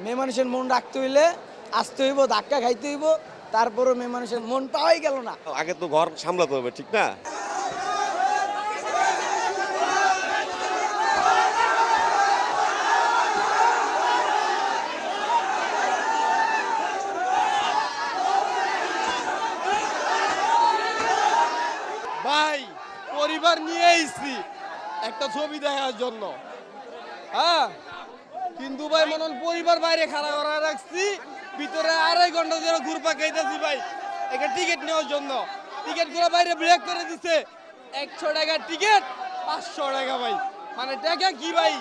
মেয়ে মানুষের মন রাখতে হইলে আসতে হইব, ধাক্কা খাইতে হইব, তারপরও মেয়ে মানুষের মন পাওয়াই গেল না। আগে তো ঘর সামলাতে হবে, ঠিক না? ভাই পরিবার নিয়ে আইছি একটা ছবি দেখার জন্য, হ্যাঁ, কিন্তু ভাই মনে হয় পরিবার বাইরে খাড়া করা রাখছি, ভিতরে 2.5 ঘন্টা ধরে ঘুরপা খাইতেছি ভাই একটা টিকিট নেওয়ার জন্য। টিকিট গুলো বাইরে ব্রেক করে দিছে, 100 টাকার টিকিট 500 টাকা ভাই, মানে টাকা কি ভাই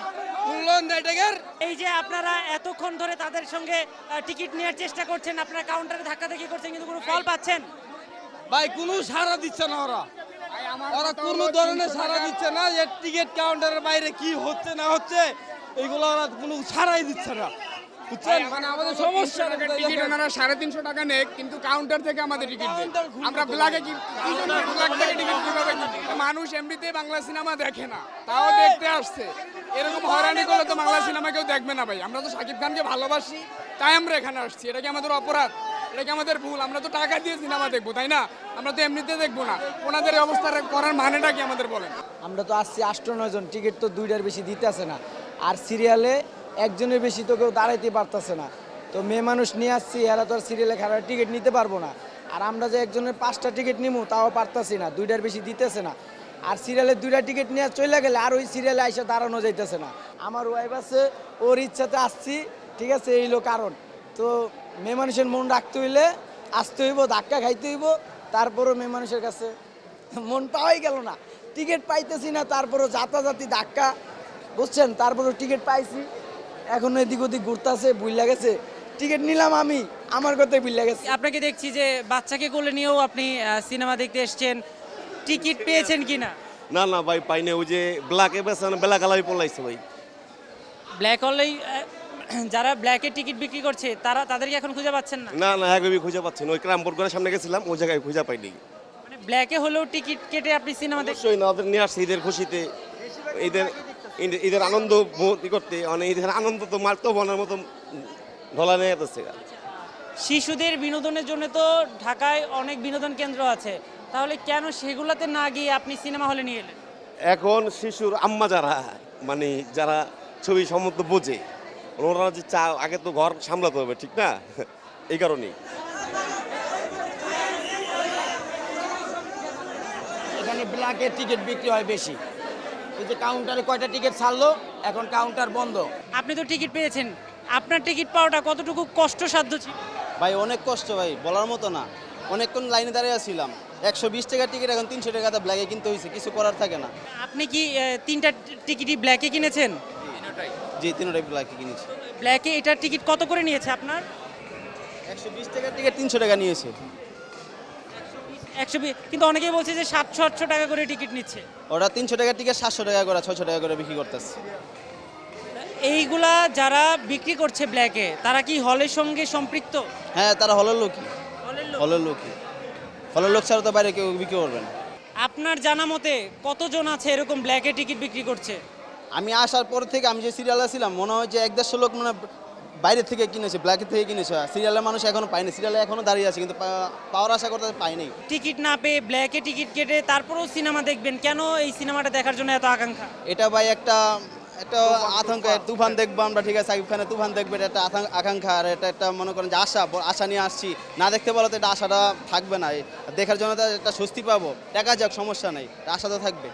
মূল্যায়ন দেয় টাকার। এই যে আপনারা এতক্ষণ ধরে তাদের সঙ্গে টিকিট নেওয়ার চেষ্টা করছেন, আপনারা কাউন্টারে ধাক্কাধাক্কি করছেন, কিন্তু কোনো ফল পাচ্ছেন? ভাই কোনো সাড়া দিচ্ছে না ওরা, ওরা কোনো ধরনের সাড়া দিচ্ছে না যে টিকিট কাউন্টারের বাইরে কি হচ্ছে না হচ্ছে এইগুলো ওরা কোনো সাড়াই দিচ্ছে না, বুঝছেন? মানে আমাদের সমস্যা টিকিট ওনারা 350 টাকা নেয়, কিন্তু কাউন্টার থেকে আমাদের টিকিট দেয়। আমরা ব্ল্যাকে ব্ল্যাক থেকে টিকিট কিভাবে কিনি? মানুষ এমনিতেই বাংলা সিনেমা দেখে না, তাও দেখতে আসছে। এরকম হয়রানি করলে তো বাংলা সিনেমা কেউ দেখবে না ভাই। আমরা তো শাকিব খানকে ভালোবাসি, তাই আমরা এখানে আসছি। এটা কি আমাদের অপরাধ? এটা কি আমাদের ভুল? আমরা তো টাকা দিয়ে সিনেমা দেখবো, তাই না? আমরা তো এমনিতে দেখবো না। ওনাদের এই অবস্থা করার মানেটা কি আমাদের বলেন? আমরা তো আসছি 8-9 জন, টিকিট তো 2টার বেশি দিতে আসে না, আর সিরিয়ালে একজনের বেশি তো কেউ দাঁড়াইতে পারতেছে না। তো মেয়ে মানুষ নিয়ে আসছি, এরা তো আর সিরিয়ালে খারাপ টিকিট নিতে পারবো না। আর আমরা যে একজনের 5টা টিকিট নিবো তাও পারতাছি না, 2টার বেশি দিতেছে না। আর সিরিয়ালে 2টা টিকিট নিয়ে চলে গেলে আর ওই সিরিয়ালে আইসা দাঁড়ানো যাইতেছে না। আমার ওয়াইফ আছে, ওর ইচ্ছাতে আসছি, ঠিক আছে, এই হলো কারণ। তো মেয়ে মানুষের মন রাখতে হইলে আসতে হইব, ধাক্কা খাইতে হইব, তারপরও মেয়ে মানুষের কাছে মন পাওয়াই গেল না। টিকিট পাইতেছি না, তারপরও যাতাযাতি ধাক্কা, বুঝছেন, তারপরও টিকিট পাইছি, এখন এদিক ওদিক ঘুরতেছে, বুঝলা গেছে টিকিট নিলাম আমি, আমার কথাই বুঝলা গেছে। আপনাকে দেখছি যে বাচ্চাকে কোলে নিয়েও আপনি সিনেমা দেখতে এসেছেন, টিকিট পেয়েছেন কিনা? না না ভাই, পাইনি। ওই যে ব্ল্যাকে বেছে ব্ল্যাক কালারই পড়লাইছে ভাই। ব্ল্যাক হলেই যারা ব্ল্যাকে টিকিট বিক্রি করছে তাদেরকে এখন খুঁজে পাচ্ছেন না? না না, একদমই খুঁজে পাচ্ছি না। ওই ক্রামবোর্ডের সামনে গেছিলাম, ওই জায়গায় খুঁজে পাইনি। মানে ব্ল্যাকে হলেও টিকিট কেটে আপনি সিনেমা দেখছেন? অবশ্যই না, ওদের নিয়ে আসছে ঈদের খুশিতে, ঈদের ঈদের আনন্দ ভর্তি করতে। মানে ঈদের আনন্দ তো মারতো বনার মতো ঢলা নিয়ে যেতেছে। শিশুদের বিনোদনের জন্য তো ঢাকায় অনেক বিনোদন কেন্দ্র আছে, তাহলে কেন সেগুলোতে না গিয়ে আপনি সিনেমা হলে নিয়ে এলেন? এখন শিশুর আম্মা যারা, মানে যারা ছবি সম্বন্ধে বোঝে, ওনারা যে আগে তো ঘর সামলাতে হবে, ঠিক না? এই কারণেই এখানে ব্ল্যাকের টিকিট বিক্রি হয় বেশি। এই যে কাউন্টারে কয়টা টিকিট ছাড়লো, এখন কাউন্টার বন্ধ। আপনি তো টিকিট পেয়েছেন, আপনার টিকিট পাওয়াটা কতটুকু কষ্টসাধ্য ছিল? ভাই অনেক কষ্ট ভাই, বলার মতো না। অনেকক্ষণ লাইনে দাঁড়িয়ে ছিলাম, 120 টাকার টিকিট এখন 300 টাকাতে ব্ল্যাকে কিনতে হয়েছে, কিছু করার থাকে না। আপনি কি 3টা টিকিটই ব্ল্যাকে কিনেছেন? জি, 3টাই ব্ল্যাকে কিনেছি। ব্ল্যাকে এটার টিকিট কত করে নিয়েছে আপনার? 120 টাকার টিকিট 300 টাকা নিয়েছে। 120, কিন্তু অনেকেই বলছে যে 700-800 টাকা করে টিকিট নিচ্ছে। ওরা 300 টাকার টিকিট 700 টাকা করে, 600 টাকা করে বিক্রি করতেছে। এইগুলা যারা বিক্রি করছে ব্ল্যাকে, তারা কি হলের সঙ্গে সম্পৃক্ত? হ্যাঁ, তারা হলের লোকই, হলের লোক? হলের লোকই। হলের লোক ছাড়া তো বাইরে কেউ বিক্রি করবেন। আপনার জানা মতে কতজন আছে এরকম ব্ল্যাকে টিকিট বিক্রি করছে? আমি আসার পর থেকে, আমি যে সিরিয়ালে ছিলাম, মনে হয় যে 1-150 লোক মানে বাইরে থেকে কিনেছে, ব্ল্যাকের থেকে কিনেছে। সিরিয়ালের মানুষ এখনো পায়নি, সিরিয়ালে এখনো দাঁড়িয়ে আছে, কিন্তু পাওয়ার আশা করতে পায়নি। টিকিট না পেয়ে ব্ল্যাকে টিকিট কেটে তারপরেও সিনেমা দেখবেন, কেন এই সিনেমাটা দেখার জন্য এত আকাঙ্ক্ষা? এটা ভাই একটা আতঙ্ক, তুফান দেখবো আমরা, ঠিক আছে, সাকিব খানের তুফান দেখবে, এটা একটা আকাঙ্ক্ষা। আর এটা একটা মনে করেন যে আশা নিয়ে আসছি, না দেখতে পারলে তো এটা আশাটা থাকবে না। দেখার জন্য তো একটা স্বস্তি পাবো, দেখা যাক, সমস্যা নেই, আশা তো থাকবে।